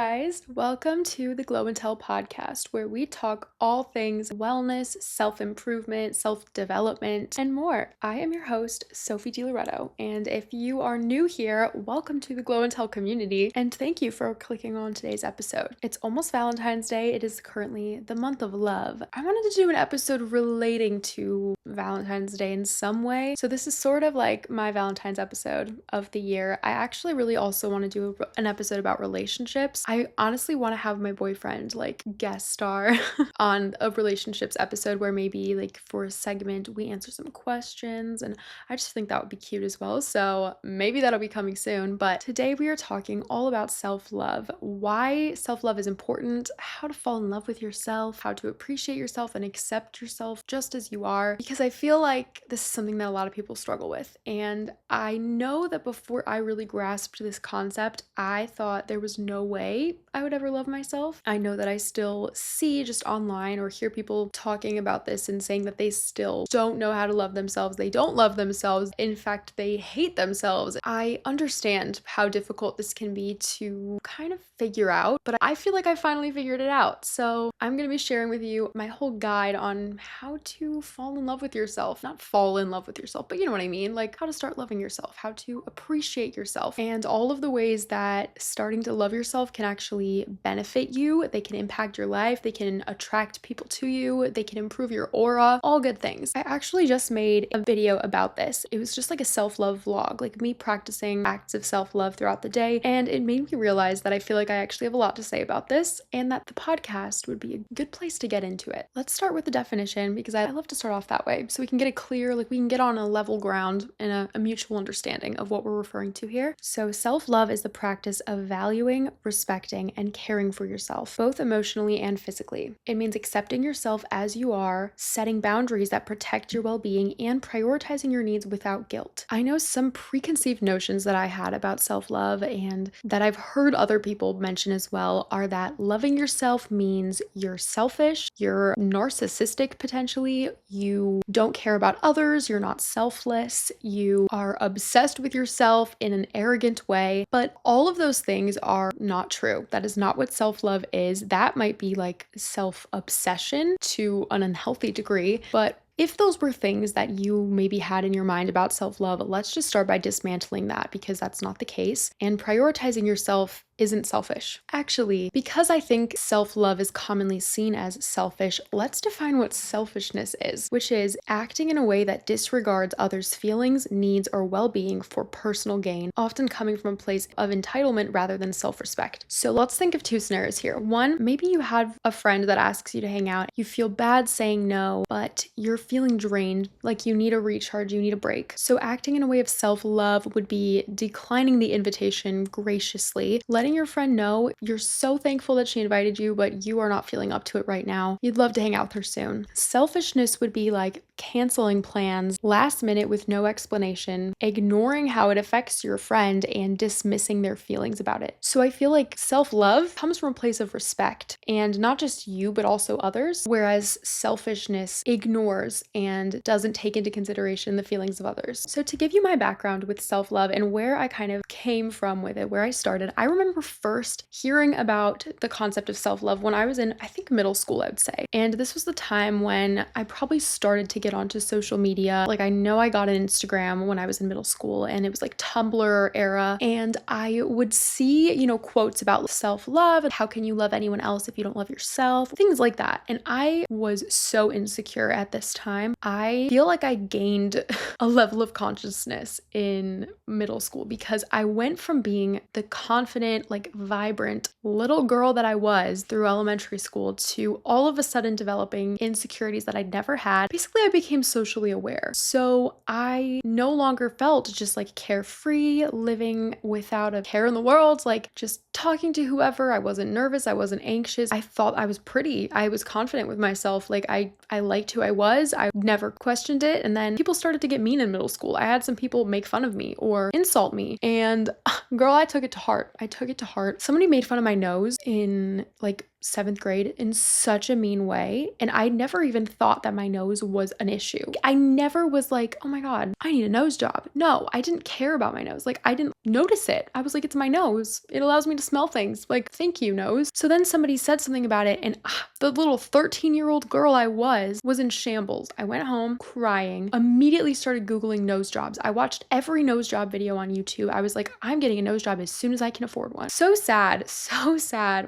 guys, welcome to the Glow and Tell podcast, where we talk all things wellness, self-improvement, self-development, and more. I am your host, Sophie diloreto, and if you are new here, welcome to the Glow and Tell community, and thank you for clicking on today's episode. It's almost Valentine's Day. It is currently the month of love. I wanted to do an episode relating to Valentine's Day in some way, so this is sort of like my Valentine's episode of the year. I actually really also want to do an episode about relationships. I honestly want to have my boyfriend like guest star on a relationships episode where maybe like for a segment we answer some questions, and I just think that would be cute as well. So maybe that'll be coming soon. But today we are talking all about self-love, why self-love is important, how to fall in love with yourself, how to appreciate yourself and accept yourself just as you are, because I feel like this is something that a lot of people struggle with. And I know that before I really grasped this concept, I thought there was no way I would ever love myself. I know that I still see just online or hear people talking about this and saying that they still don't know how to love themselves. They don't love themselves. In fact, they hate themselves. I understand how difficult this can be to kind of figure out, but I feel like I finally figured it out. So I'm going to be sharing with you my whole guide on how to fall in love with yourself. Not fall in love with yourself, but you know what I mean? Like how to start loving yourself, how to appreciate yourself, and all of the ways that starting to love yourself can actually benefit you. They can impact your life. They can attract people to you. They can improve your aura, all good things. I actually just made a video about this. It was just like a self-love vlog, like me practicing acts of self-love throughout the day. And it made me realize that I feel like I actually have a lot to say about this and that the podcast would be a good place to get into it. Let's start with the definition because I love to start off that way so we can get it clear, like we can get on a level ground and a mutual understanding of what we're referring to here. So self-love is the practice of valuing, respecting, and caring for yourself, both emotionally and physically. It means accepting yourself as you are, setting boundaries that protect your well-being, and prioritizing your needs without guilt. I know some preconceived notions that I had about self-love and that I've heard other people mention as well are that loving yourself means you're selfish, you're narcissistic potentially, you don't care about others, you're not selfless, you are obsessed with yourself in an arrogant way. But all of those things are not true. That is not what self-love is. That might be like self-obsession to an unhealthy degree, but if those were things that you maybe had in your mind about self-love, let's just start by dismantling that because that's not the case. And prioritizing yourself isn't selfish. Actually, because I think self-love is commonly seen as selfish, let's define what selfishness is, which is acting in a way that disregards others' feelings, needs, or well-being for personal gain, often coming from a place of entitlement rather than self-respect. So let's think of two scenarios here. One, maybe you have a friend that asks you to hang out. You feel bad saying no, but you're feeling drained, like you need a recharge, you need a break. So acting in a way of self-love would be declining the invitation graciously, letting your friend know you're so thankful that she invited you, but you are not feeling up to it right now. You'd love to hang out with her soon. Selfishness would be like canceling plans last minute with no explanation, ignoring how it affects your friend, and dismissing their feelings about it. So I feel like self-love comes from a place of respect, and not just you, but also others, whereas selfishness ignores and doesn't take into consideration the feelings of others. So to give you my background with self-love and where I kind of came from with it, where I started, I remember first hearing about the concept of self-love when I was in, I think, middle school, I would say. And this was the time when I probably started to get onto social media. Like I know I got an Instagram when I was in middle school, and it was like Tumblr era. And I would see, quotes about self-love and how can you love anyone else if you don't love yourself, things like that. And I was so insecure at this time. I feel like I gained a level of consciousness in middle school because I went from being the confident, like vibrant little girl that I was through elementary school to all of a sudden developing insecurities that I'd never had. Basically, I became socially aware. So I no longer felt just like carefree, living without a care in the world, like just talking to whoever. I wasn't nervous. I wasn't anxious. I thought I was pretty. I was confident with myself. Like I liked who I was. I never questioned it. And then people started to get mean in middle school. I had some people make fun of me or insult me. And girl, I took it to heart. Somebody made fun of my nose in like 7th grade in such a mean way. And I never even thought that my nose was an issue. I never was like, oh my God, I need a nose job. No, I didn't care about my nose. Like I didn't notice it. I was like, it's my nose. It allows me to smell things. Like, thank you, nose. So then somebody said something about it, and the little 13-year-old girl I was in shambles. I went home crying, immediately started Googling nose jobs. I watched every nose job video on YouTube. I was like, I'm getting a nose job as soon as I can afford one. So sad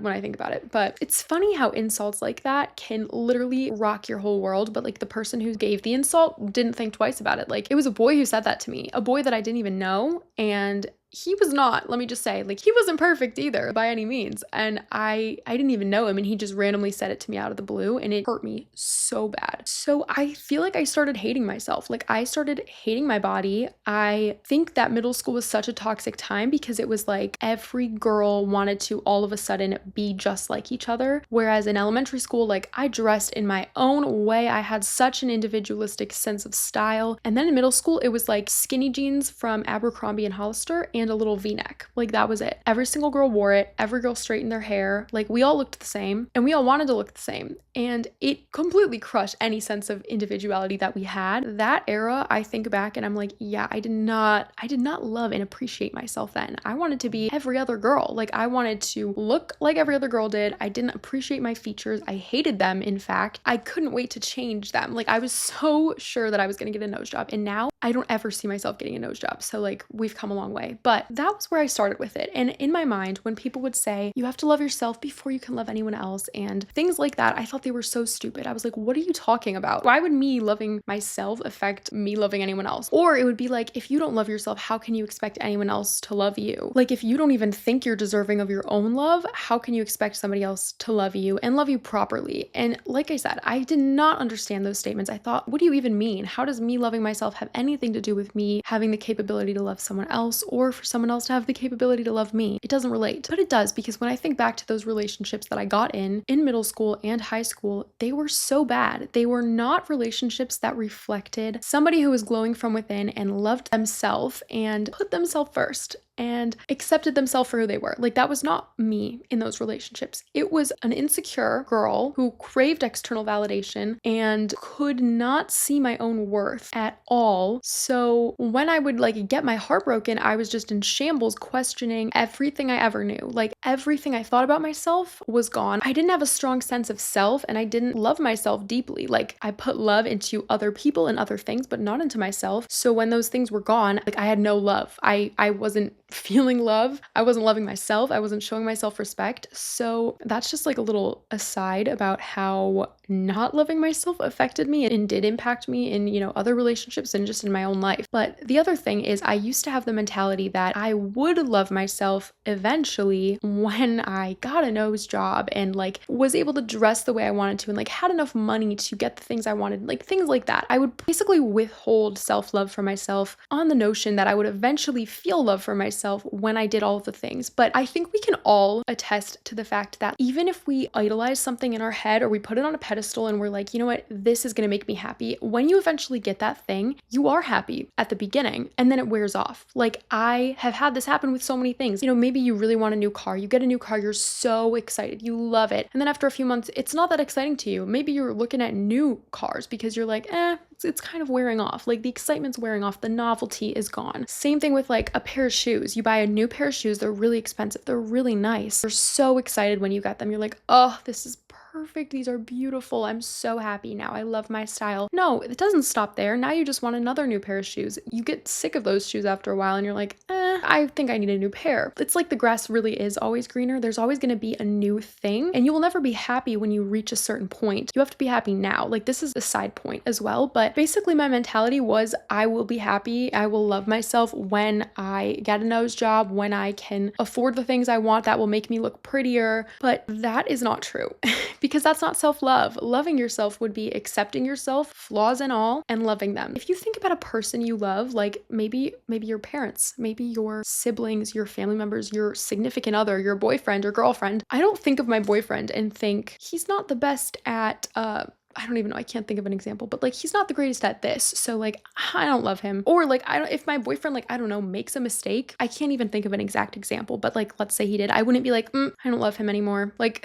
when I think about it. But it's funny how insults like that can literally rock your whole world. But like the person who gave the insult didn't think twice about it. Like it was a boy who said that to me, a boy that I didn't even know. And he was not, let me just say, like he wasn't perfect either by any means. And I didn't even know him, and he just randomly said it to me out of the blue, and it hurt me so bad. So I feel like I started hating myself. Like I started hating my body. I think that middle school was such a toxic time because it was like every girl wanted to all of a sudden be just like each other. Whereas in elementary school, like I dressed in my own way. I had such an individualistic sense of style. And then in middle school, it was like skinny jeans from Abercrombie and Hollister and a little v-neck. Like that was it. Every single girl wore it. Every girl straightened their hair. Like we all looked the same, and we all wanted to look the same. And it completely crushed any sense of individuality that we had. That era, I think back and I'm like, yeah, I did not love and appreciate myself then. I wanted to be every other girl. Like I wanted to look like every other girl did. I didn't appreciate my features. I hated them. In fact, I couldn't wait to change them. Like I was so sure that I was going to get a nose job, and now I don't ever see myself getting a nose job. So like we've come a long way. But that was where I started with it. And in my mind, when people would say, you have to love yourself before you can love anyone else and things like that, I thought they were so stupid. I was like, what are you talking about? Why would me loving myself affect me loving anyone else? Or it would be like, if you don't love yourself, how can you expect anyone else to love you? Like if you don't even think you're deserving of your own love, how can you expect somebody else to love you and love you properly? And like I said, I did not understand those statements. I thought, what do you even mean? How does me loving myself have anything to do with me having the capability to love someone else, or for someone else to have the capability to love me? It doesn't relate. But it does, because when I think back to those relationships that I got in middle school and high school, they were so bad. They were not relationships that reflected somebody who was glowing from within and loved themselves and put themselves first and accepted themselves for who they were. Like that was not me in those relationships. It was an insecure girl who craved external validation and could not see my own worth at all. So when I would like get my heart broken, I was just in shambles, questioning everything I ever knew. Like everything I thought about myself was gone. I didn't have a strong sense of self, and I didn't love myself deeply. Like I put love into other people and other things, but not into myself. So when those things were gone, like I had no love. I wasn't feeling love. I wasn't loving myself. I wasn't showing myself respect. So that's just like a little aside about how not loving myself affected me and did impact me in, other relationships and just in my own life. But the other thing is I used to have the mentality that I would love myself eventually when I got a nose job and like was able to dress the way I wanted to and like had enough money to get the things I wanted, like things like that. I would basically withhold self-love for myself on the notion that I would eventually feel love for myself when I did all of the things. But I think we can all attest to the fact that even if we idolize something in our head or we put it on a pedestal and we're like, you know what, this is going to make me happy, when you eventually get that thing, you are happy at the beginning and then it wears off. Like I have had this happen with so many things. Maybe you really want a new car, you get a new car, you're so excited, you love it. And then after a few months, it's not that exciting to you. Maybe you're looking at new cars because you're like, it's kind of wearing off. Like the excitement's wearing off. The novelty is gone. Same thing with like a pair of shoes. You buy a new pair of shoes. They're really expensive. They're really nice. You're so excited when you get them. You're like, oh, this is perfect. These are beautiful. I'm so happy now. I love my style. No, it doesn't stop there. Now you just want another new pair of shoes. You get sick of those shoes after a while and you're like, I think I need a new pair. It's like the grass really is always greener. There's always going to be a new thing, and you will never be happy when you reach a certain point. You have to be happy now. Like this is a side point as well, but basically my mentality was I will be happy. I will love myself when I get a nose job, when I can afford the things I want that will make me look prettier. But that is not true. Because that's not self-love. Loving yourself would be accepting yourself, flaws and all, and loving them. If you think about a person you love, like maybe your parents, maybe your siblings, your family members, your significant other, your boyfriend or girlfriend, I don't think of my boyfriend and think he's not the best at I don't even know, I can't think of an example, but like he's not the greatest at this, so like I don't love him. Or like I don't, if my boyfriend, like I don't know, makes a mistake, I can't even think of an exact example, but like let's say he did, I wouldn't be like, I don't love him anymore. Like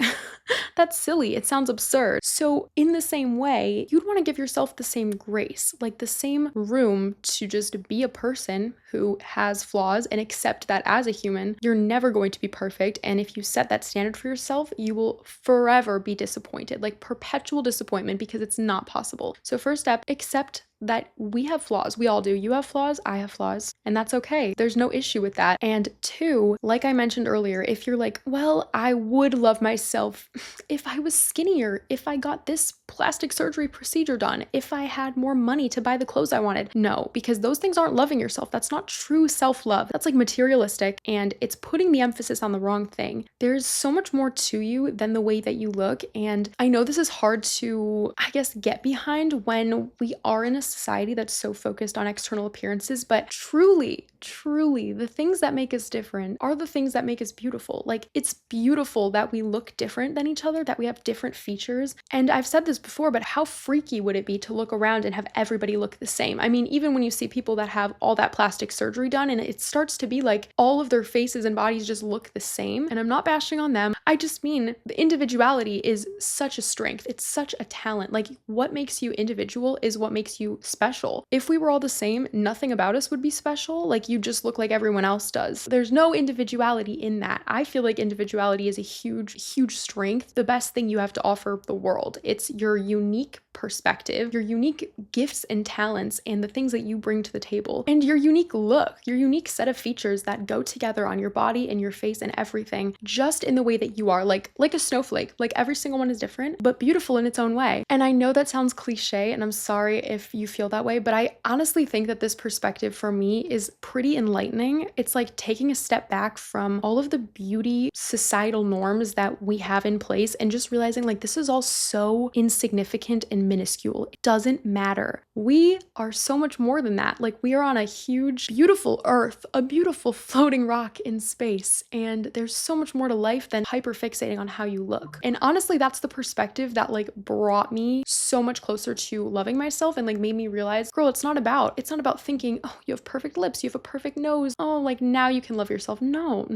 that's silly. It sounds absurd. So in the same way, you'd want to give yourself the same grace, like the same room to just be a person who has flaws and accept that as a human, you're never going to be perfect. And if you set that standard for yourself, you will forever be disappointed, like perpetual disappointment, because it's not possible. So first step, accept that we have flaws. We all do. You have flaws, I have flaws, and that's okay. There's no issue with that. And two, like I mentioned earlier, if you're like, well, I would love myself if I was skinnier, if I got this plastic surgery procedure done, if I had more money to buy the clothes I wanted. No, because those things aren't loving yourself. That's not true self-love. That's like materialistic, and it's putting the emphasis on the wrong thing. There's so much more to you than the way that you look. And I know this is hard to, I guess, get behind when we are in a society that's so focused on external appearances, but truly, the things that make us different are the things that make us beautiful. Like, it's beautiful that we look different than each other, that we have different features. And I've said this before, but how freaky would it be to look around and have everybody look the same? I mean, even when you see people that have all that plastic surgery done and it starts to be like all of their faces and bodies just look the same, and I'm not bashing on them, I just mean the individuality is such a strength. It's such a talent. Like, what makes you individual is what makes you special. If we were all the same, nothing about us would be special. Like, you just look like everyone else does. There's no individuality in that. I feel like individuality is a huge strength. The best thing you have to offer the world. It's your unique perspective, your unique gifts and talents, and the things that you bring to the table, and your unique look, your unique set of features that go together on your body and your face and everything, just in the way that you are, like a snowflake. Like, every single one is different, but beautiful in its own way. And I know that sounds cliche, and I'm sorry if you feel that way, but I honestly think that this perspective for me is pretty enlightening. It's like taking a step back from all of the beauty societal norms that we have in place and just realizing, like, this is all so insignificant and minuscule. It doesn't matter. We are so much more than that. Like, we are on a huge, beautiful earth, a beautiful floating rock in space, and there's so much more to life than hyper fixating on how you look. And honestly, that's the perspective that like brought me so much closer to loving myself and like made me realize, girl, it's not about thinking, oh, you have perfect lips, you have a perfect nose, oh, like now you can love yourself. No.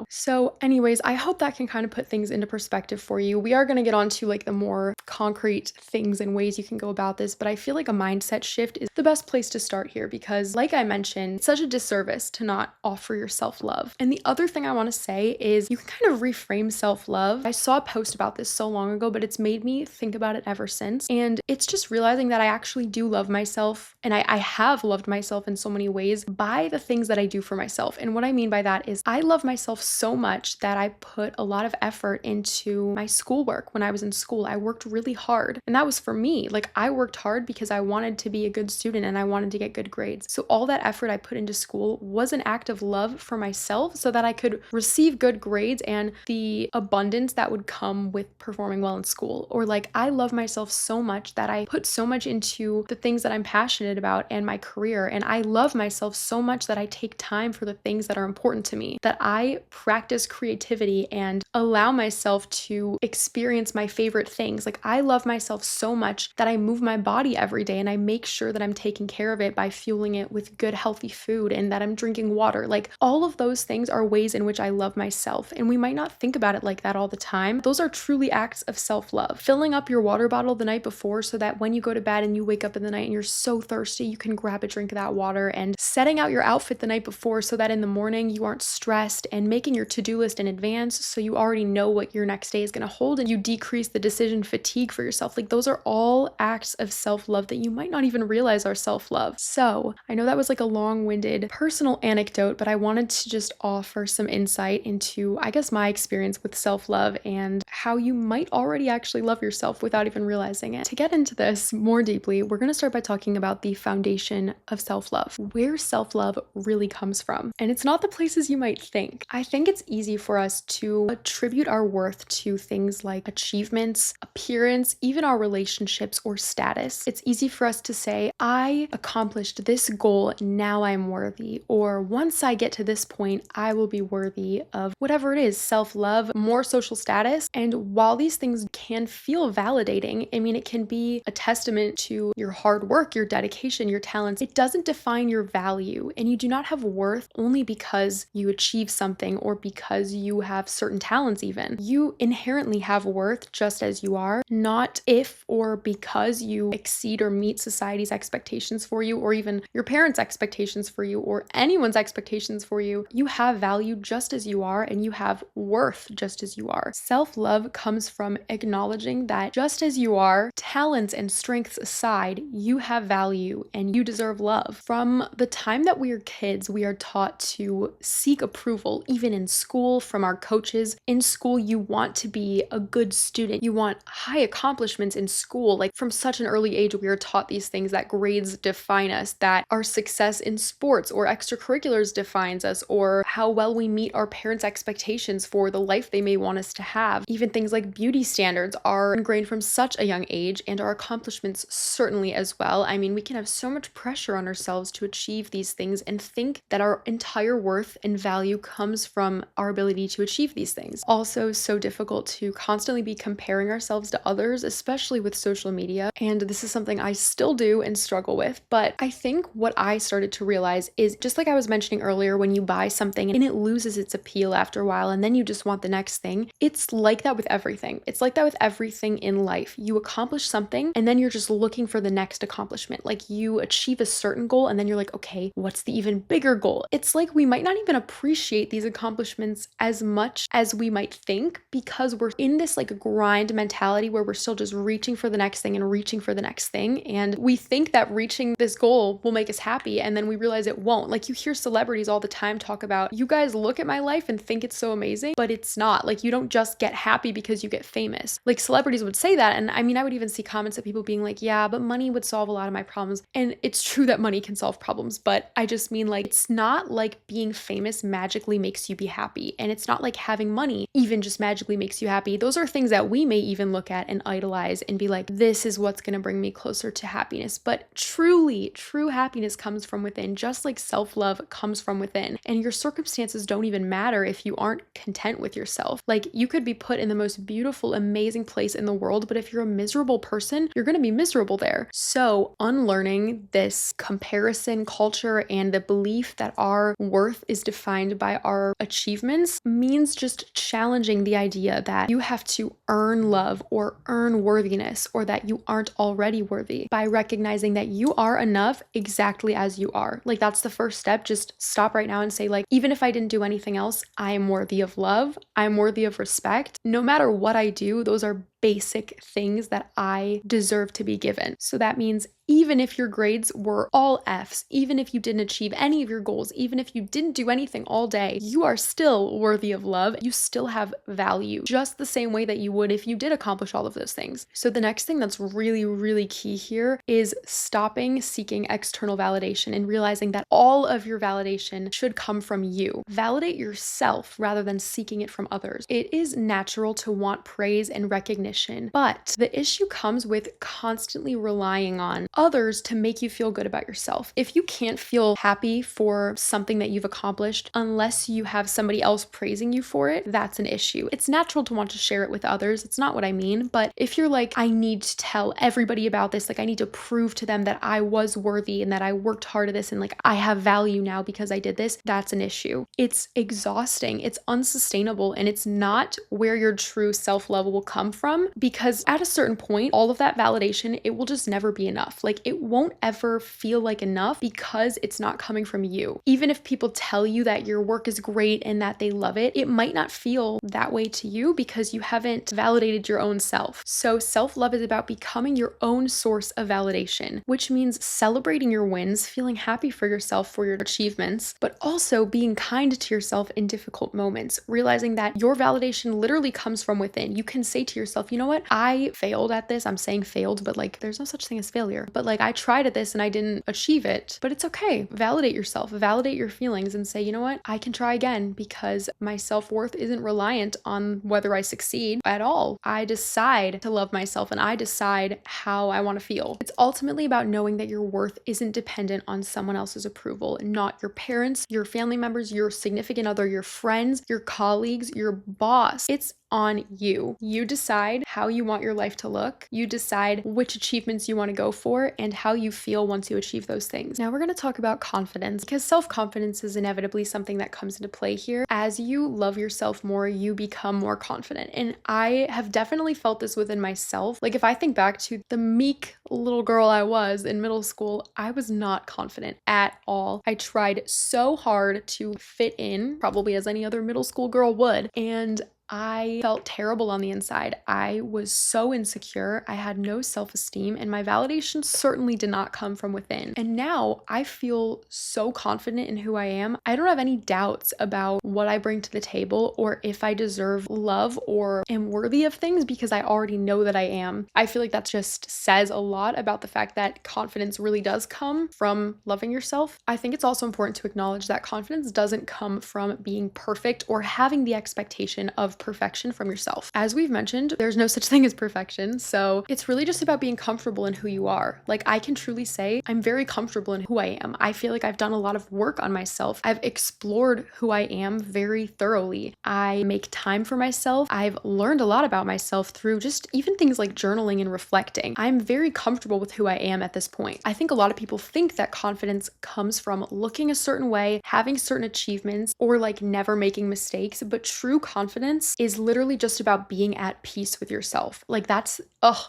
So anyways, I hope that can kind of put things into perspective for you. We are going to get on to like the more concrete things and ways you can go about this, but I feel like a mindset shift is the best place to start here, because like I mentioned, it's such a disservice to not offer yourself love. And the other thing I want to say is you can kind of reframe self-love. I saw a post about this so long ago, but it's made me think about it ever since. And it's just realizing that I actually do love myself, and I have loved myself in so many ways by the things that I do for myself. And what I mean by that is I love myself so much that I put a lot of effort into my schoolwork. When I was in school, I worked really hard, and that was for me. Like, I worked hard because I wanted to be a good student and I wanted to get good grades. So all that effort I put into school was an act of love for myself so that I could receive good grades and the abundance that would come with performing well in school. Or like, I love myself so much that I put so much into the things that I'm passionate about and my career. And I love myself so much that I take time for the things that are important to me, that I practice creativity and allow myself to experience my favorite things. Like, I love myself so much that I move my body every day and I make sure that I'm taking care of it by fueling it with good, healthy food and that I'm drinking water. Like, all of those things are ways in which I love myself. And we might not think about it like that all the time. Those are truly acts of self-love. Filling up your water bottle the night before so that when you go to bed and you wake up in the night and you're so thirsty, you can grab a drink of that water, and setting out your outfit the night before so that in the morning you aren't stressed, and making your to-do list in advance so you already know what your next day is going to hold and you decrease the decision fatigue for yourself. Like, those are all acts of self-love that you might not even realize are self-love. So I know that was like a long-winded personal anecdote, but I wanted to just offer some insight into, I guess, my experience with self-love and how you might already actually love yourself without even realizing it. To get into this more deeply, we're going to start by talking about the foundation of self-love, where self-love really comes from. And it's not the places you might think. I think it's easy for us to attribute our worth to things like achievements, appearance, even our relationships relationships or status. It's easy for us to say, I accomplished this goal, now I'm worthy. Or once I get to this point, I will be worthy of whatever it is, self-love, more social status. And while these things can feel validating, I mean, it can be a testament to your hard work, your dedication, your talents. It doesn't define your value, and you do not have worth only because you achieve something or because you have certain talents even. You inherently have worth just as you are, not if or because you exceed or meet society's expectations for you, or even your parents' expectations for you, or anyone's expectations for you. You have value just as you are, and you have worth just as you are. Self-love comes from acknowledging that just as you are, talents and strengths aside, you have value and you deserve love. From the time that we are kids, we are taught to seek approval, even in school, from our coaches. In school, you want to be a good student. You want high accomplishments in school. Like from such an early age, we are taught these things, that grades define us, that our success in sports or extracurriculars defines us, or how well we meet our parents' expectations for the life they may want us to have. Even things like beauty standards are ingrained from such a young age, and our accomplishments certainly as well. I mean, we can have so much pressure on ourselves to achieve these things and think that our entire worth and value comes from our ability to achieve these things. Also, so difficult to constantly be comparing ourselves to others, especially with social media. And this is something I still do and struggle with. But I think what I started to realize is, just like I was mentioning earlier, when you buy something and it loses its appeal after a while and then you just want the next thing, it's like that with everything. It's like that with everything in life. You accomplish something and then you're just looking for the next accomplishment. Like you achieve a certain goal and then you're like, okay, what's the even bigger goal? It's like we might not even appreciate these accomplishments as much as we might think, because we're in this like grind mentality where we're still just reaching for the next thing and reaching for the next thing. And we think that reaching this goal will make us happy, and then we realize it won't. Like you hear celebrities all the time talk about, you guys look at my life and think it's so amazing, but it's not. Like you don't just get happy because you get famous. Like celebrities would say that, and I mean, I would even see comments of people being like, yeah, but money would solve a lot of my problems. And it's true that money can solve problems, but I just mean, like, it's not like being famous magically makes you be happy, and it's not like having money even just magically makes you happy. Those are things that we may even look at and idolize and be like, this is what's going to bring me closer to happiness. But truly, true happiness comes from within, just like self-love comes from within. And your circumstances don't even matter if you aren't content with yourself. Like you could be put in the most beautiful, amazing place in the world, but if you're a miserable person, you're going to be miserable there. So unlearning this comparison culture and the belief that our worth is defined by our achievements means just challenging the idea that you have to earn love or earn worthiness, or that you aren't already worthy, by recognizing that you are enough exactly as you are. Like that's the first step. Just stop right now and say, like, even if I didn't do anything else, I am worthy of love. I'm worthy of respect. No matter what I do, those are basic things that I deserve to be given. So that means even if your grades were all Fs, even if you didn't achieve any of your goals, even if you didn't do anything all day, you are still worthy of love. You still have value, just the same way that you would if you did accomplish all of those things. So the next thing that's really, really key here is stopping seeking external validation and realizing that all of your validation should come from you. Validate yourself rather than seeking it from others. It is natural to want praise and recognition, but the issue comes with constantly relying on others to make you feel good about yourself. If you can't feel happy for something that you've accomplished unless you have somebody else praising you for it, that's an issue. It's natural to want to share it with others. It's not what I mean, but if you're like, I need to tell everybody about this, like I need to prove to them that I was worthy and that I worked hard at this and like I have value now because I did this, that's an issue. It's exhausting, it's unsustainable, and it's not where your true self-love will come from, because at a certain point, all of that validation, it will just never be enough. Like it won't ever feel like enough because it's not coming from you. Even if people tell you that your work is great and that they love it, it might not feel that way to you because you haven't validated your own self. So self-love is about becoming your own source of validation, which means celebrating your wins, feeling happy for yourself for your achievements, but also being kind to yourself in difficult moments, realizing that your validation literally comes from within. You can say to yourself, you know what? I failed at this. I'm saying failed, but like there's no such thing as failure. But like I tried at this and I didn't achieve it, but it's okay. Validate yourself, validate your feelings and say, you know what? I can try again because my self-worth isn't reliant on whether I succeed at all. I decide to love myself and I decide how I want to feel. It's ultimately about knowing that your worth isn't dependent on someone else's approval, not your parents, your family members, your significant other, your friends, your colleagues, your boss. It's on you. You decide how you want your life to look. You decide which achievements you want to go for and how you feel once you achieve those things. Now we're going to talk about confidence because self-confidence is inevitably something that comes into play here. As you love yourself more, you become more confident. And I have definitely felt this within myself. Like if I think back to the meek little girl I was in middle school, I was not confident at all. I tried so hard to fit in, probably as any other middle school girl would, and I felt terrible on the inside. I was so insecure. I had no self-esteem and my validation certainly did not come from within. And now I feel so confident in who I am. I don't have any doubts about what I bring to the table or if I deserve love or am worthy of things because I already know that I am. I feel like that just says a lot about the fact that confidence really does come from loving yourself. I think it's also important to acknowledge that confidence doesn't come from being perfect or having the expectation of perfection from yourself. As we've mentioned, there's no such thing as perfection. So it's really just about being comfortable in who you are. Like I can truly say I'm very comfortable in who I am. I feel like I've done a lot of work on myself. I've explored who I am very thoroughly. I make time for myself. I've learned a lot about myself through just even things like journaling and reflecting. I'm very comfortable with who I am at this point. I think a lot of people think that confidence comes from looking a certain way, having certain achievements, or like never making mistakes, but true confidence is literally just about being at peace with yourself. Like that's,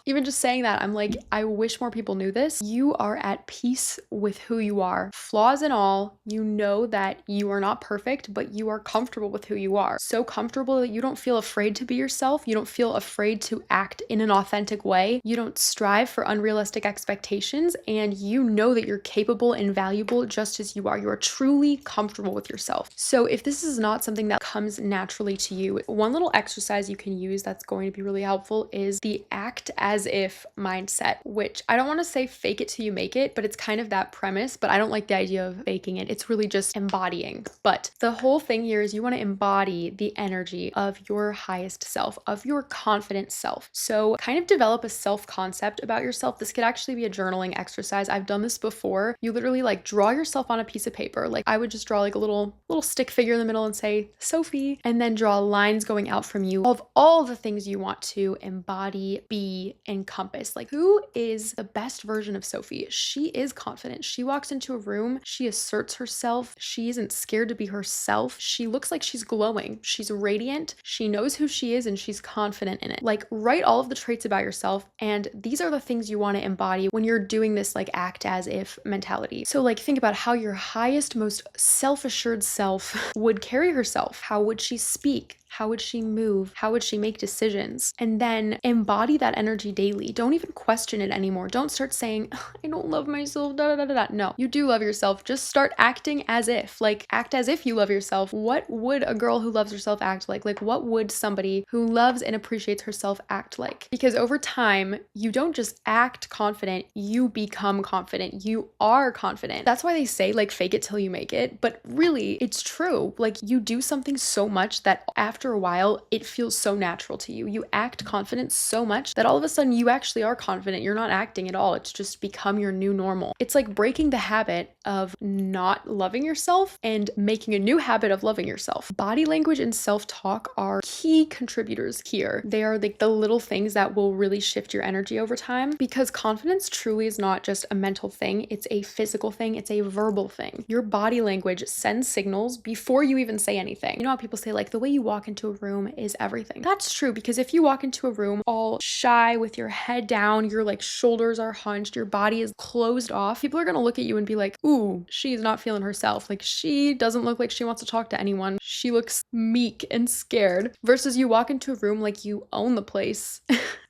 even just saying that, I'm like, I wish more people knew this. You are at peace with who you are, flaws and all. You know that you are not perfect, but you are comfortable with who you are. So comfortable that you don't feel afraid to be yourself. You don't feel afraid to act in an authentic way. You don't strive for unrealistic expectations, and you know that you're capable and valuable just as you are. You are truly comfortable with yourself. So if this is not something that comes naturally to you, one little exercise you can use that's going to be really helpful is the act as if mindset, which I don't want to say fake it till you make it, but it's kind of that premise, but I don't like the idea of faking it. It's really just embodying. But the whole thing here is you want to embody the energy of your highest self, of your confident self. So kind of develop a self-concept about yourself. This could actually be a journaling exercise. I've done this before. You literally like draw yourself on a piece of paper. Like I would just draw like a little stick figure in the middle and say Sophie, and then draw lines going out from you of all the things you want to embody, be, encompass. Like who is the best version of Sophie? She is confident. She walks into a room, she asserts herself. She isn't scared to be herself. She looks like she's glowing. She's radiant. She knows who she is and she's confident in it. Like write all of the traits about yourself, and these are the things you want to embody when you're doing this like act as if mentality. So like think about how your highest, most self-assured self would carry herself. How would she speak? How would she move? How would she make decisions? And then embody that energy daily. Don't even question it anymore. Don't start saying, I don't love myself, da da da da. No, you do love yourself. Just start acting as if. Like, act as if you love yourself. What would a girl who loves herself act like? Like, what would somebody who loves and appreciates herself act like? Because over time, you don't just act confident, you become confident. You are confident. That's why they say, like, fake it till you make it. But really, it's true. Like, you do something so much that after a while, it feels so natural to you. You act confident so much that all of a sudden you actually are confident. You're not acting at all. It's just become your new normal. It's like breaking the habit of not loving yourself and making a new habit of loving yourself. Body language and self-talk are key contributors here. They are like the little things that will really shift your energy over time, because confidence truly is not just a mental thing. It's a physical thing. It's a verbal thing. Your body language sends signals before you even say anything. You know how people say like the way you walk into a room is everything. That's true, because if you walk into a room all shy with your head down, your like shoulders are hunched, your body is closed off, people are gonna look at you and be like, ooh, she's not feeling herself. Like she doesn't look like she wants to talk to anyone. She looks meek and scared. Versus you walk into a room like you own the place.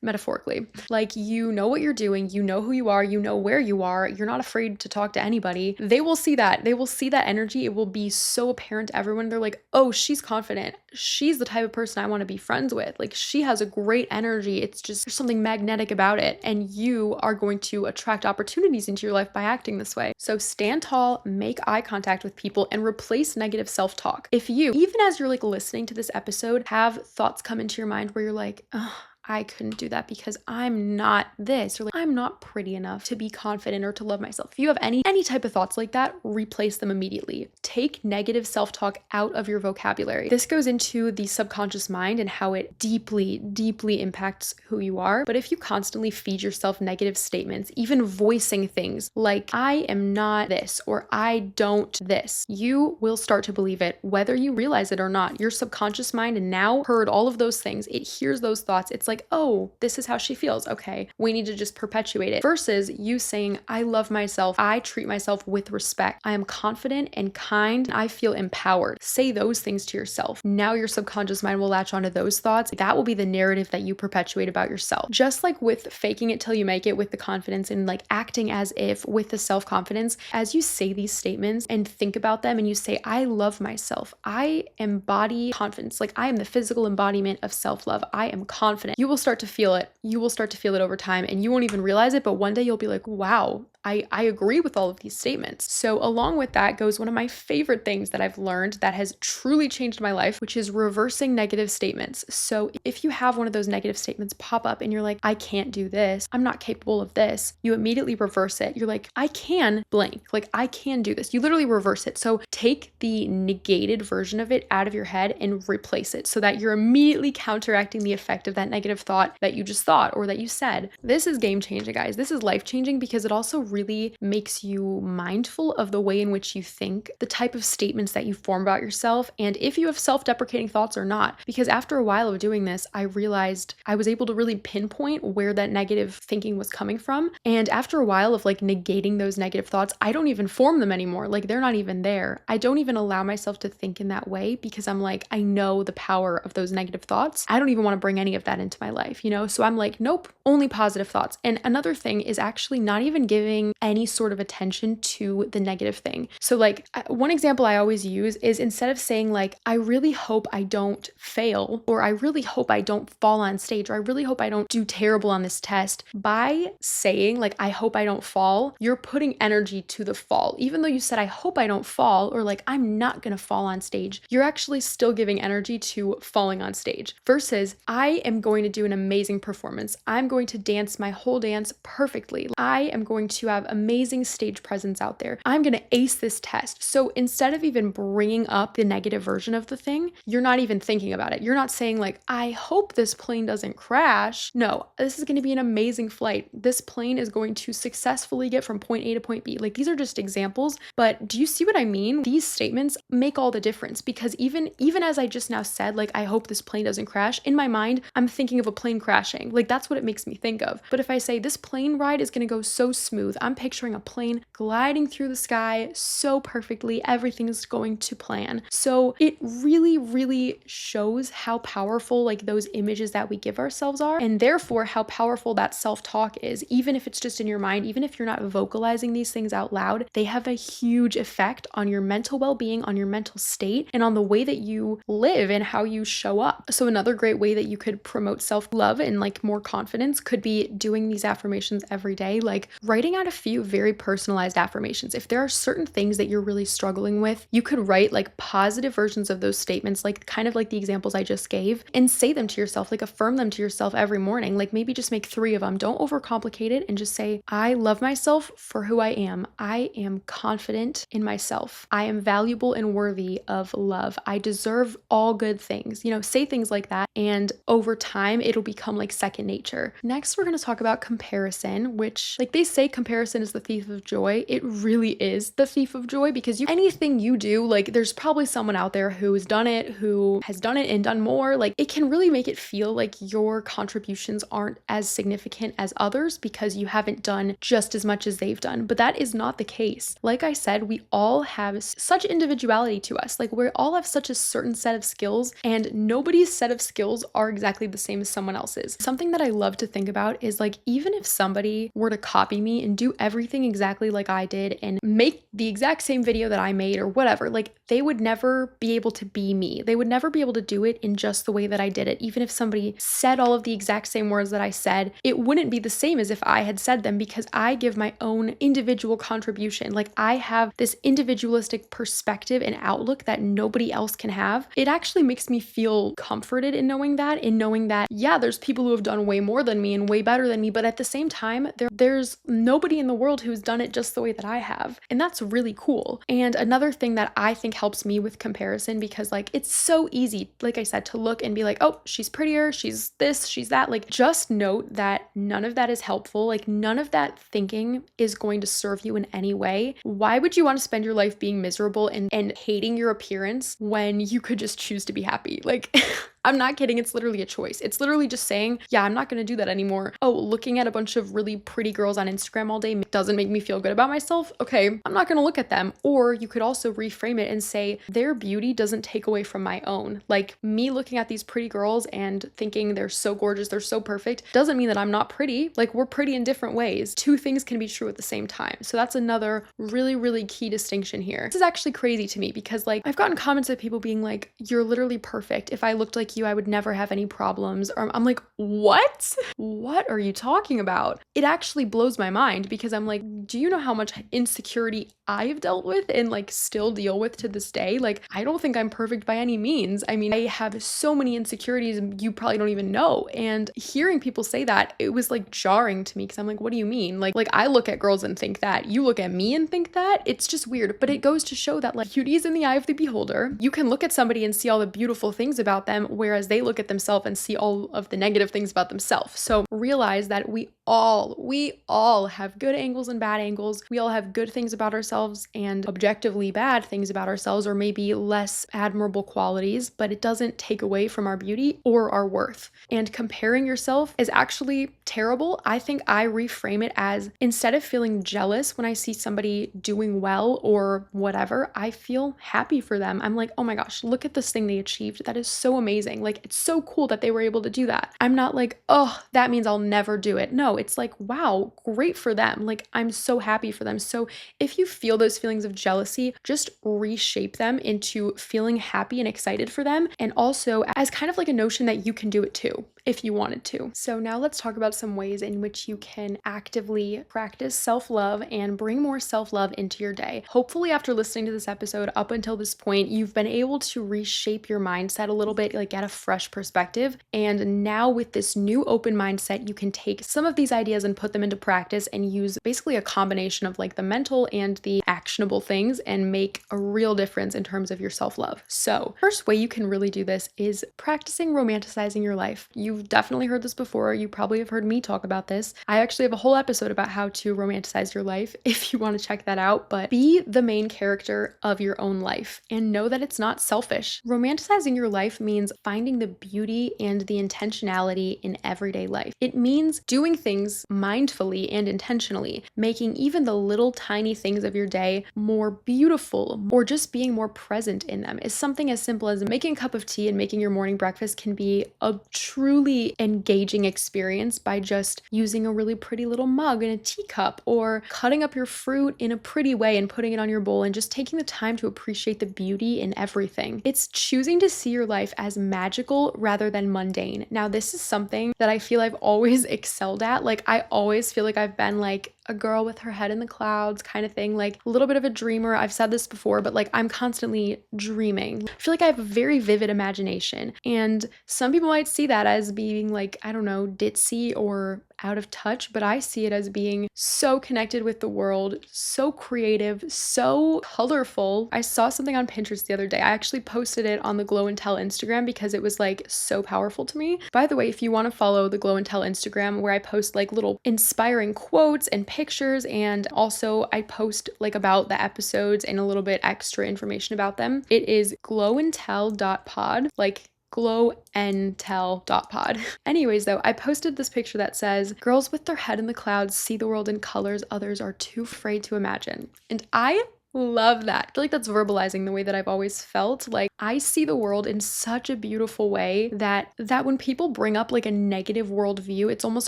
metaphorically. Like, you know what you're doing, you know who you are, you know where you are, you're not afraid to talk to anybody. They will see that. They will see that energy. It will be so apparent to everyone. They're like, oh, she's confident. She's the type of person I want to be friends with. Like, she has a great energy. It's just, there's something magnetic about it. And you are going to attract opportunities into your life by acting this way. So stand tall, make eye contact with people, and replace negative self-talk. If you, even as you're like listening to this episode, have thoughts come into your mind where you're like, oh, I couldn't do that because I'm not this, or like, I'm not pretty enough to be confident or to love myself. If you have any type of thoughts like that, replace them immediately. Take negative self-talk out of your vocabulary. This goes into the subconscious mind and how it deeply, deeply impacts who you are. But if you constantly feed yourself negative statements, even voicing things like, I am not this, or I don't this, you will start to believe it, whether you realize it or not. Your subconscious mind now heard all of those things. It hears those thoughts. It's like, oh, this is how she feels. Okay, we need to just perpetuate it. Versus you saying, I love myself. I treat myself with respect. I am confident and kind. I feel empowered. Say those things to yourself. Now your subconscious mind will latch onto those thoughts. That will be the narrative that you perpetuate about yourself. Just like with faking it till you make it with the confidence and like acting as if with the self-confidence, as you say these statements and think about them and you say, I love myself. I embody confidence. Like, I am the physical embodiment of self-love. I am confident. You will start to feel it. You will start to feel it over time and you won't even realize it. But one day you'll be like, wow, I agree with all of these statements. So along with that goes one of my favorite things that I've learned that has truly changed my life, which is reversing negative statements. So if you have one of those negative statements pop up and you're like, I can't do this, I'm not capable of this, you immediately reverse it. You're like, I can blank, like I can do this. You literally reverse it. So take the negated version of it out of your head and replace it so that you're immediately counteracting the effect of that negative thought that you just thought or that you said. This is game changing, guys. This is life changing because it also really makes you mindful of the way in which you think, the type of statements that you form about yourself, and if you have self-deprecating thoughts or not. Because after a while of doing this, I realized I was able to really pinpoint where that negative thinking was coming from. And after a while of like negating those negative thoughts, I don't even form them anymore. Like, they're not even there. I don't even allow myself to think in that way because I'm like, I know the power of those negative thoughts. I don't even want to bring any of that into my life, you know? So I'm like, nope, only positive thoughts. And another thing is actually not even giving any sort of attention to the negative thing. So like, one example I always use is instead of saying like, I really hope I don't fail, or I really hope I don't fall on stage, or I really hope I don't do terrible on this test, by saying like, I hope I don't fall, you're putting energy to the fall. Even though you said, I hope I don't fall, or like, I'm not gonna fall on stage, you're actually still giving energy to falling on stage. Versus, I am going to do an amazing performance. I'm going to dance my whole dance perfectly. I am going to have amazing stage presence out there. I'm going to ace this test. So instead of even bringing up the negative version of the thing, you're not even thinking about it. You're not saying like, I hope this plane doesn't crash. No, this is going to be an amazing flight. This plane is going to successfully get from point A to point B. Like, these are just examples, but do you see what I mean? These statements make all the difference because even as I just now said, like, I hope this plane doesn't crash, in my mind, I'm thinking of a plane crashing. Like, that's what it makes me think of. But if I say this plane ride is going to go so smooth, I'm picturing a plane gliding through the sky so perfectly, everything is going to plan. So it really, really shows how powerful like those images that we give ourselves are, and therefore how powerful that self-talk is. Even if it's just in your mind, even if you're not vocalizing these things out loud, they have a huge effect on your mental well-being, on your mental state, and on the way that you live and how you show up. So another great way that you could promote self-love and like more confidence could be doing these affirmations every day, like writing out a few very personalized affirmations. If there are certain things that you're really struggling with, you could write like positive versions of those statements, like kind of like the examples I just gave, and say them to yourself, like affirm them to yourself every morning. Like, maybe just make 3 of them. Don't overcomplicate it and just say, I love myself for who I am. I am confident in myself. I am valuable and worthy of love. I deserve all good things. You know, say things like that, and over time it'll become like second nature. Next, we're going to talk about comparison, which, like they say, comparison comparison is the thief of joy, it really is the thief of joy, because anything you do, like there's probably someone out there who has done it and done more. Like it can really make it feel like your contributions aren't as significant as others because you haven't done just as much as they've done. But that is not the case. Like I said, we all have such individuality to us. Like we all have such a certain set of skills, and nobody's set of skills are exactly the same as someone else's. Something that I love to think about is like, even if somebody were to copy me and do everything exactly like I did and make the exact same video that I made or whatever, like they would never be able to be me. They would never be able to do it in just the way that I did it. Even if somebody said all of the exact same words that I said, it wouldn't be the same as if I had said them, because I give my own individual contribution. Like I have this individualistic perspective and outlook that nobody else can have. It actually makes me feel comforted in knowing that, yeah, there's people who have done way more than me and way better than me, but at the same time, there's nobody in the world who's done it just the way that I have. And that's really cool. And another thing that I think helps me with comparison, because like it's so easy, like I said, to look and be like, oh, she's prettier, she's this, she's that. Like just note that none of that is helpful. Like none of that thinking is going to serve you in any way. Why would you want to spend your life being miserable and hating your appearance when you could just choose to be happy? Like I'm not kidding. It's literally a choice. It's literally just saying, yeah, I'm not going to do that anymore. Oh, looking at a bunch of really pretty girls on Instagram all day doesn't make me feel good about myself. Okay, I'm not going to look at them. Or you could also reframe it and say, their beauty doesn't take away from my own. Like me looking at these pretty girls and thinking they're so gorgeous, they're so perfect, doesn't mean that I'm not pretty. Like we're pretty in different ways. Two things can be true at the same time. So that's another really, really key distinction here. This is actually crazy to me because like I've gotten comments of people being like, you're literally perfect. If I looked like you, I would never have any problems. Or I'm like, what? What are you talking about? It actually blows my mind, because I'm like, do you know how much insecurity I've dealt with and like still deal with to this day? Like, I don't think I'm perfect by any means. I mean, I have so many insecurities you probably don't even know. And hearing people say that, it was like jarring to me, because I'm like, what do you mean? Like I look at girls and think that. You look at me and think that. It's just weird. But it goes to show that like beauty is in the eye of the beholder. You can look at somebody and see all the beautiful things about them, whereas they look at themselves and see all of the negative things about themselves. So realize that we all have good angles and bad angles. We all have good things about ourselves and objectively bad things about ourselves, or maybe less admirable qualities, but it doesn't take away from our beauty or our worth. And comparing yourself is actually terrible. I think I reframe it as, instead of feeling jealous when I see somebody doing well or whatever, I feel happy for them. I'm like, oh my gosh, look at this thing they achieved. That is so amazing. Like, it's so cool that they were able to do that. I'm not like, oh, that means I'll never do it. No, it's like, wow, great for them. Like, I'm so happy for them. So if you feel those feelings of jealousy, just reshape them into feeling happy and excited for them. And also as kind of like a notion that you can do it too, if you wanted to. So now let's talk about some ways in which you can actively practice self-love and bring more self-love into your day. Hopefully after listening to this episode up until this point, you've been able to reshape your mindset a little bit, like get a fresh perspective. And now with this new open mindset, you can take some of these ideas and put them into practice and use basically a combination of like the mental and the actionable things and make a real difference in terms of your self-love. So first way you can really do this is practicing romanticizing your life. You've definitely heard this before. You probably have heard me talk about this. I actually have a whole episode about how to romanticize your life if you want to check that out, but be the main character of your own life and know that it's not selfish. Romanticizing your life means finding the beauty and the intentionality in everyday life. It means doing things mindfully and intentionally, making even the little tiny things of your day more beautiful, or just being more present in them. Is something as simple as making a cup of tea and making your morning breakfast can be a truly engaging experience by just using a really pretty little mug and a teacup, or cutting up your fruit in a pretty way and putting it on your bowl and just taking the time to appreciate the beauty in everything. It's choosing to see your life as magical rather than mundane. Now, this is something that I feel I've always excelled at. Like, I always feel like I've been like a girl with her head in the clouds kind of thing, like a little bit of a dreamer. I've said this before, but like I'm constantly dreaming. I feel like I have a very vivid imagination, and some people might see that as being like, I don't know, ditzy or out of touch, but I see it as being so connected with the world, so creative, so colorful. I saw something on Pinterest the other day. I actually posted it on the Glow and Tell Instagram because it was like so powerful to me. By the way, if you want to follow the Glow and Tell Instagram, where I post like little inspiring quotes and pictures, and also I post like about the episodes and a little bit extra information about them, it is glowandtell.pod, like glowandtell.pod. Anyways, though, I posted this picture that says, "Girls with their head in the clouds see the world in colors others are too afraid to imagine." And I love that. I feel like that's verbalizing the way that I've always felt. Like, I see the world in such a beautiful way that when people bring up like a negative worldview, it's almost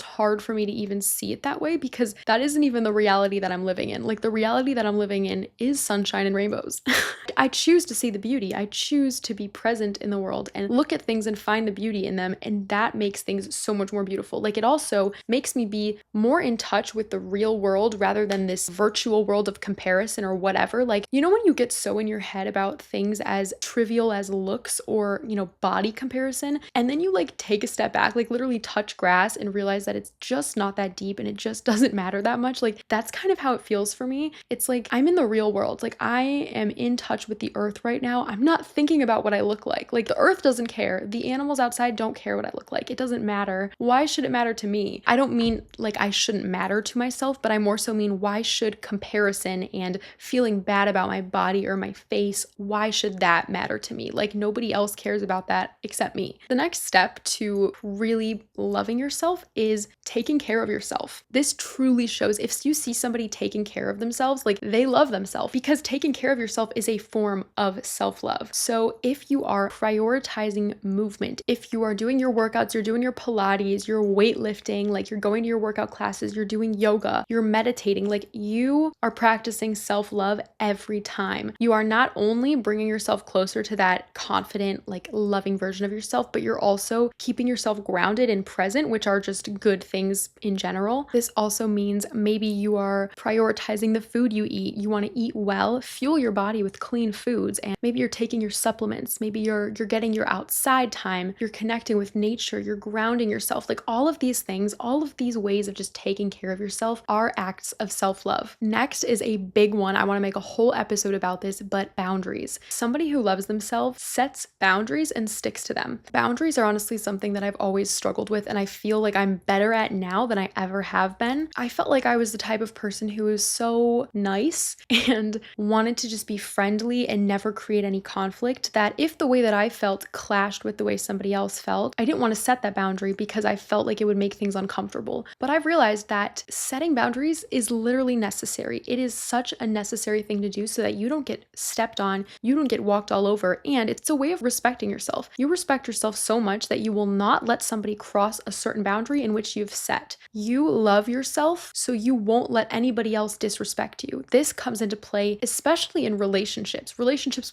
hard for me to even see it that way, because that isn't even the reality that I'm living in. Like, the reality that I'm living in is sunshine and rainbows. I choose to see the beauty. I choose to be present in the world and look at things and find the beauty in them. And that makes things so much more beautiful. Like, it also makes me be more in touch with the real world rather than this virtual world of comparison or whatever. Like, you know, when you get so in your head about things as trivial as looks or, you know, body comparison, and then you like take a step back, like literally touch grass and realize that it's just not that deep and it just doesn't matter that much. Like, that's kind of how it feels for me. It's like I'm in the real world. Like, I am in touch with the earth right now. I'm not thinking about what I look like. Like, the earth doesn't care. The animals outside don't care what I look like. It doesn't matter. Why should it matter to me? I don't mean like I shouldn't matter to myself, but I more so mean, why should comparison and feeling bad about my body or my face, why should that matter to me? Like, nobody else cares about that except me. The next step to really loving yourself is taking care of yourself. This truly shows, if you see somebody taking care of themselves, like, they love themselves, because taking care of yourself is a form of self-love. So if you are prioritizing movement, if you are doing your workouts, you're doing your Pilates, you're weightlifting, like you're going to your workout classes, you're doing yoga, you're meditating, like you are practicing self-love every time. You are not only bringing yourself closer to that confident, like loving version of yourself, but you're also keeping yourself grounded and present, which are just good things in general. This also means maybe you are prioritizing the food you eat. You want to eat well, fuel your body with clean foods, and maybe you're taking your supplements, maybe you're getting your outside time, you're connecting with nature, you're grounding yourself. Like, all of these things, all of these ways of just taking care of yourself are acts of self-love. Next is a big one. I want to make a whole episode about this, but boundaries. Somebody who loves themselves sets boundaries and sticks to them. Boundaries are honestly something that I've always struggled with, and I feel like I'm better at now than I ever have been. I felt like I was the type of person who was so nice and wanted to just be friendly and never create any conflict, that if the way that I felt clashed with the way somebody else felt, I didn't want to set that boundary because I felt like it would make things uncomfortable. But I've realized that setting boundaries is literally necessary. It is such a necessary thing to do so that you don't get stepped on, you don't get walked all over, and it's a way of respecting yourself. You respect yourself so much that you will not let somebody cross a certain boundary in which you've set. You love yourself, so you won't let anybody else disrespect you. This comes into play especially in relationships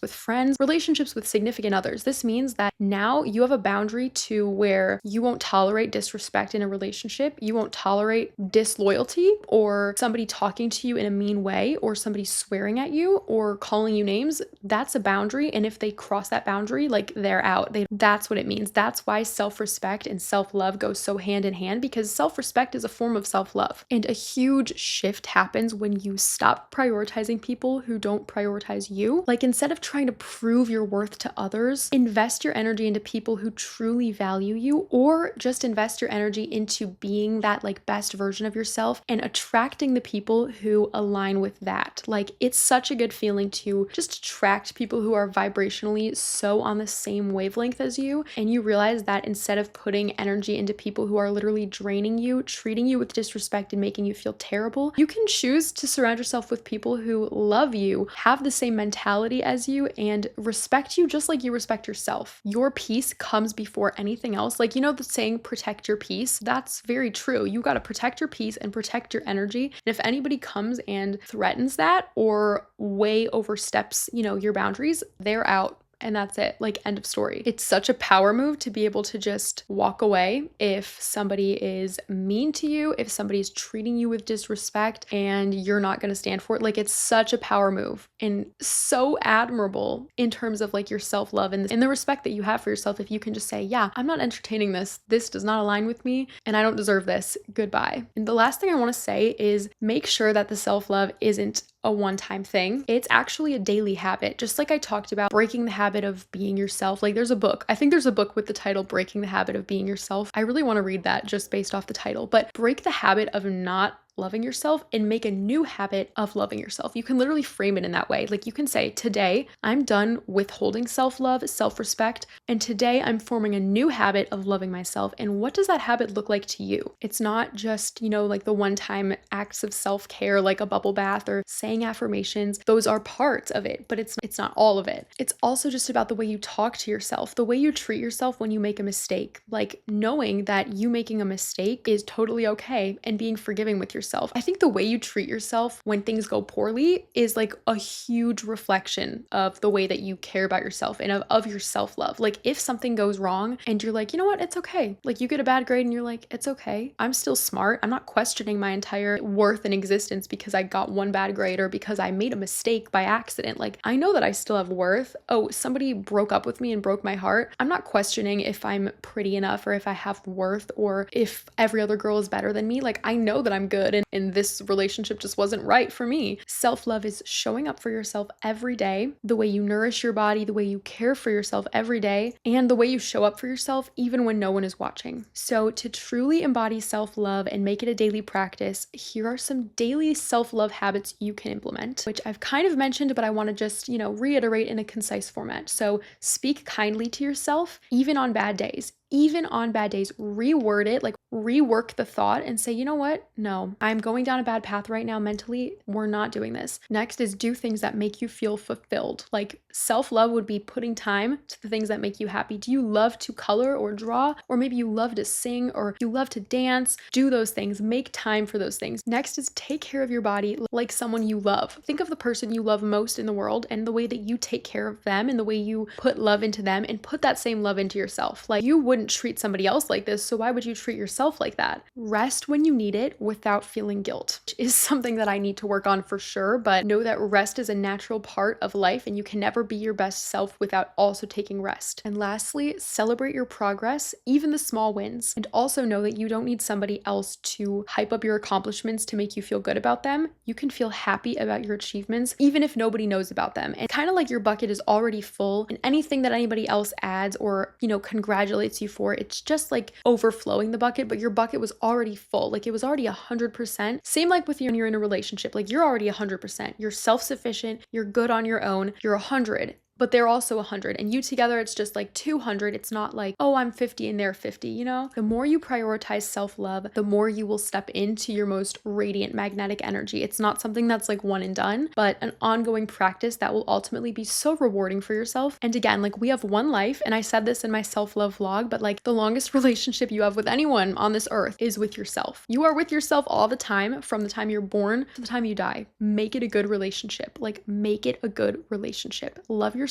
with friends, relationships with significant others. This means that now you have a boundary to where you won't tolerate disrespect in a relationship, you won't tolerate disloyalty or somebody talking to you in a mean way or somebody swearing at you or calling you names. That's a boundary, and if they cross that boundary, like, they're out. That's what it means. That's why self-respect and self-love go so hand in hand, because self-respect is a form of self-love. And a huge shift happens when you stop prioritizing people who don't prioritize you. Like, instead of trying to prove your worth to others, invest your energy into people who truly value you, or just invest your energy into being that like best version of yourself and attracting the people who align with that. Like, it's such a good feeling to just attract people who are vibrationally so on the same wavelength as you, and you realize that instead of putting energy into people who are literally draining you, treating you with disrespect and making you feel terrible, you can choose to surround yourself with people who love you, have the same mentality as you, and respect you just like you respect yourself. Your peace comes before anything else. Like, you know the saying, protect your peace? That's very true. You got to protect your peace and protect your energy. And if anybody comes and threatens that or way oversteps, you know, your boundaries, they're out. And that's it. Like, end of story. It's such a power move to be able to just walk away if somebody is mean to you, if somebody's treating you with disrespect and you're not going to stand for it. Like, it's such a power move and so admirable in terms of like your self-love and the respect that you have for yourself. If you can just say, yeah, I'm not entertaining this. This does not align with me and I don't deserve this. Goodbye. And the last thing I want to say is make sure that the self-love isn't a one-time thing. It's actually a daily habit. Just like I talked about breaking the habit of being yourself. Like, there's a book. I think there's a book with the title Breaking the Habit of Being Yourself. I really want to read that just based off the title. But break the habit of not loving yourself and make a new habit of loving yourself. You can literally frame it in that way. Like, you can say, today I'm done withholding self-love, self-respect, and today I'm forming a new habit of loving myself. And what does that habit look like to you? It's not just, like the one-time acts of self-care, like a bubble bath or saying affirmations. Those are parts of it, but it's not all of it. It's also just about the way you talk to yourself, the way you treat yourself when you make a mistake, like knowing that you making a mistake is totally okay and being forgiving with yourself. I think the way you treat yourself when things go poorly is like a huge reflection of the way that you care about yourself and of your self-love. Like, if something goes wrong and you're like, you know what, it's okay. Like, you get a bad grade and you're like, it's okay. I'm still smart. I'm not questioning my entire worth and existence because I got one bad grade or because I made a mistake by accident. Like, I know that I still have worth. Oh, somebody broke up with me and broke my heart. I'm not questioning if I'm pretty enough or if I have worth or if every other girl is better than me. Like, I know that I'm good and this relationship just wasn't right for me. Self-love is showing up for yourself every day, the way you nourish your body, the way you care for yourself every day, and the way you show up for yourself even when no one is watching. So to truly embody self-love and make it a daily practice, here are some daily self-love habits you can implement, which I've kind of mentioned, but I want to just, reiterate in a concise format. So speak kindly to yourself, even on bad days. Even on bad days, reword it, like rework the thought and say, you know what? No, I'm going down a bad path right now mentally. We're not doing this. Next is do things that make you feel fulfilled. Like, self-love would be putting time to the things that make you happy. Do you love to color or draw? Or maybe you love to sing or you love to dance? Do those things. Make time for those things. Next is take care of your body like someone you love. Think of the person you love most in the world and the way that you take care of them and the way you put love into them, and put that same love into yourself. Like, you wouldn't treat somebody else like this, so why would you treat yourself like that? Rest when you need it without feeling guilt, which is something that I need to work on for sure, but know that rest is a natural part of life and you can never be your best self without also taking rest. And lastly, celebrate your progress, even the small wins, and also know that you don't need somebody else to hype up your accomplishments to make you feel good about them. You can feel happy about your achievements even if nobody knows about them. And kind of like your bucket is already full, and anything that anybody else adds or, congratulates you for, it's just like overflowing the bucket, but your bucket was already full. Like, it was already 100%. Same like with you when you're in a relationship, like you're already 100%. You're self-sufficient, you're good on your own, you're 100. But they're also 100, and you together, it's just like 200. It's not like, oh, I'm 50 and they're 50, The more you prioritize self-love, the more you will step into your most radiant magnetic energy. It's not something that's like one and done, but an ongoing practice that will ultimately be so rewarding for yourself. And again, like, we have one life, and I said this in my self-love vlog, but like, the longest relationship you have with anyone on this earth is with yourself. You are with yourself all the time, from the time you're born to the time you die. Make it a good relationship. Like, make it a good relationship. Love yourself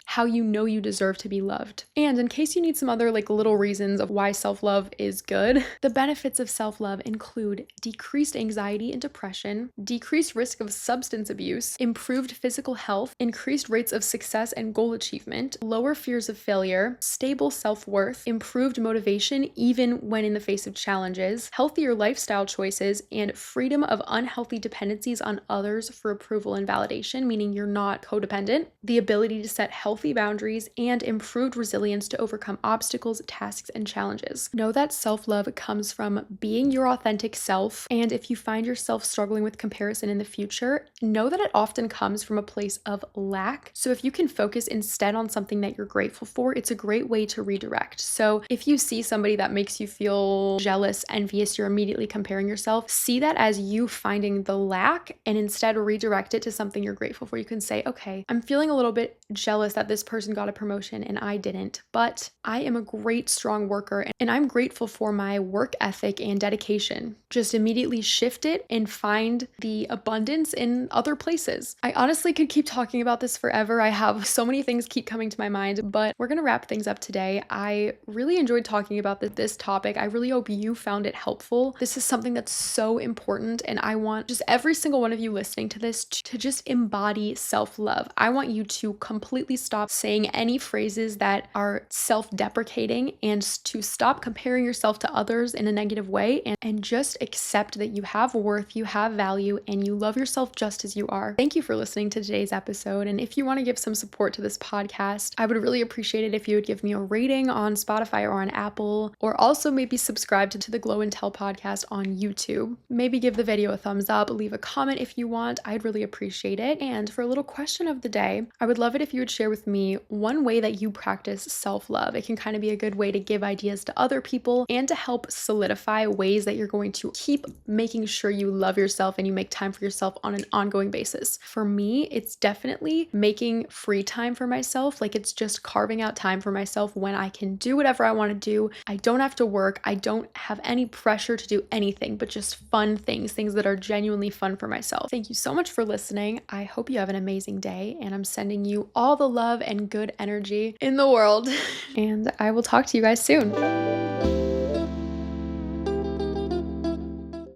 how you know you deserve to be loved. And in case you need some other like little reasons of why self-love is good, the benefits of self-love include decreased anxiety and depression, decreased risk of substance abuse, improved physical health, increased rates of success and goal achievement, lower fears of failure, stable self-worth, improved motivation even when in the face of challenges, healthier lifestyle choices, and freedom of unhealthy dependencies on others for approval and validation, meaning you're not codependent, the ability to set healthy boundaries, and improved resilience to overcome obstacles, tasks, and challenges. Know that self-love comes from being your authentic self, and if you find yourself struggling with comparison in the future, know that it often comes from a place of lack. So if you can focus instead on something that you're grateful for, it's a great way to redirect. So if you see somebody that makes you feel jealous, envious, you're immediately comparing yourself, see that as you finding the lack and instead redirect it to something you're grateful for. You can say, okay, I'm feeling a little bit jealous that this person got a promotion and I didn't, but I am a great, strong worker and I'm grateful for my work ethic and dedication. Just immediately shift it and find the abundance in other places. I honestly could keep talking about this forever. I have so many things keep coming to my mind, but we're going to wrap things up today. I really enjoyed talking about this topic. I really hope you found it helpful. This is something that's so important, and I want just every single one of you listening to this to just embody self-love. I want you to completely stop saying any phrases that are self-deprecating and to stop comparing yourself to others in a negative way and just accept that you have worth, you have value, and you love yourself just as you are. Thank you for listening to today's episode. And if you want to give some support to this podcast, I would really appreciate it if you would give me a rating on Spotify or on Apple, or also maybe subscribe to the Glow and Tell podcast on YouTube. Maybe give the video a thumbs up, leave a comment if you want. I'd really appreciate it. And for a little question of the day, I would love it if you would share with me one way that you practice self-love. It can kind of be a good way to give ideas to other people and to help solidify ways that you're going to keep making sure you love yourself and you make time for yourself on an ongoing basis. For me, it's definitely making free time for myself. Like, it's just carving out time for myself when I can do whatever I want to do. I don't have to work. I don't have any pressure to do anything, but just fun things that are genuinely fun for myself. Thank you so much for listening. I hope you have an amazing day, and I'm sending you all the love and good energy in the world. And I will talk to you guys soon.